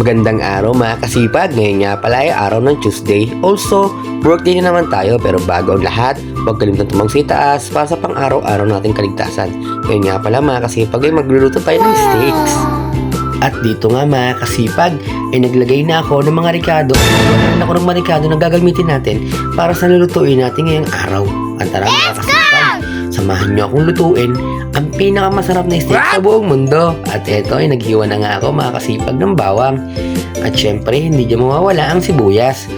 Magandang araw mga kasipag, ngayon nga pala ay araw ng Tuesday. Also, birthday na naman tayo pero bago ang lahat, huwag kalimutan tumangsi taas para sa pang araw-araw nating kaligtasan. Ngayon nga pala mga kasipag ay magluluto tayo ng steaks. At dito nga mga kasipag ay naglagay na ako ng mga ricado. Naglagay ako ng mga ricado na gagamitin natin para sa lulutuin natin ngayong araw. At tara mga kasipag, samahan nyo akong lutuin ang pinakamasarap na steak sa buong mundo. At eto ay naghiwa na nga ako mga kasipag ng bawang. At syempre hindi dyan mawawala ang sibuyas.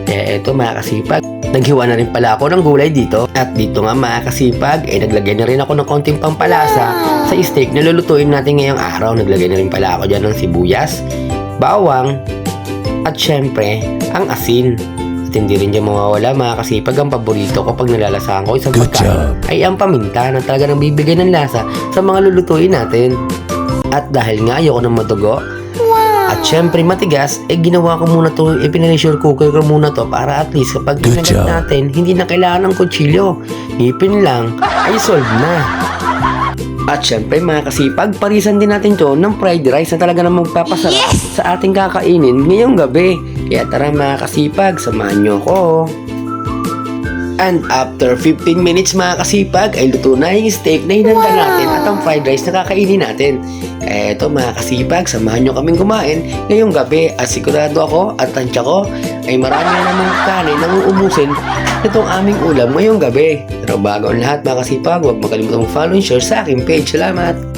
Kaya eto mga kasipag, naghiwa na rin pala ako ng gulay dito. At dito nga mga kasipag ay naglagay na rin ako ng konting pampalasa sa steak na lulutuin natin ngayong araw. Naglagay na rin pala ako dyan ng sibuyas, bawang, at syempre ang asin. At hindi rin dyan mawawala mga kasipag, ang paborito ko pag nalalasahan ko isang pagkain ay ang paminta na talaga nang bibigay ng lasa sa mga lulutuin natin. At dahil nga ayoko ng madugo at syempre matigas, ginawa ko muna to, pinressure cooker ko muna to para at least kapag kinagat natin, hindi na kailangan ng kutsilyo. Ngipin lang ay solve na. At syempre mga kasipag, parisan din natin to ng fried rice na talaga namang magpapasarap sa ating kakainin ngayong gabi. Kaya tara mga kasipag, samahan nyo ko. And after 15 minutes mga kasipag, ay luto na yung steak na hinanda natin at ang fried rice na kakainin natin. Kaya eto mga kasipag, samahan nyo kaming kumain ngayong gabi at sigurado ako at tansya ko ay marami na namang kanin na uubusin itong aming ulam ngayong gabi. Pero bago ang lahat mga kasipag, huwag makalimutan mag-follow and share sa aking page. Salamat!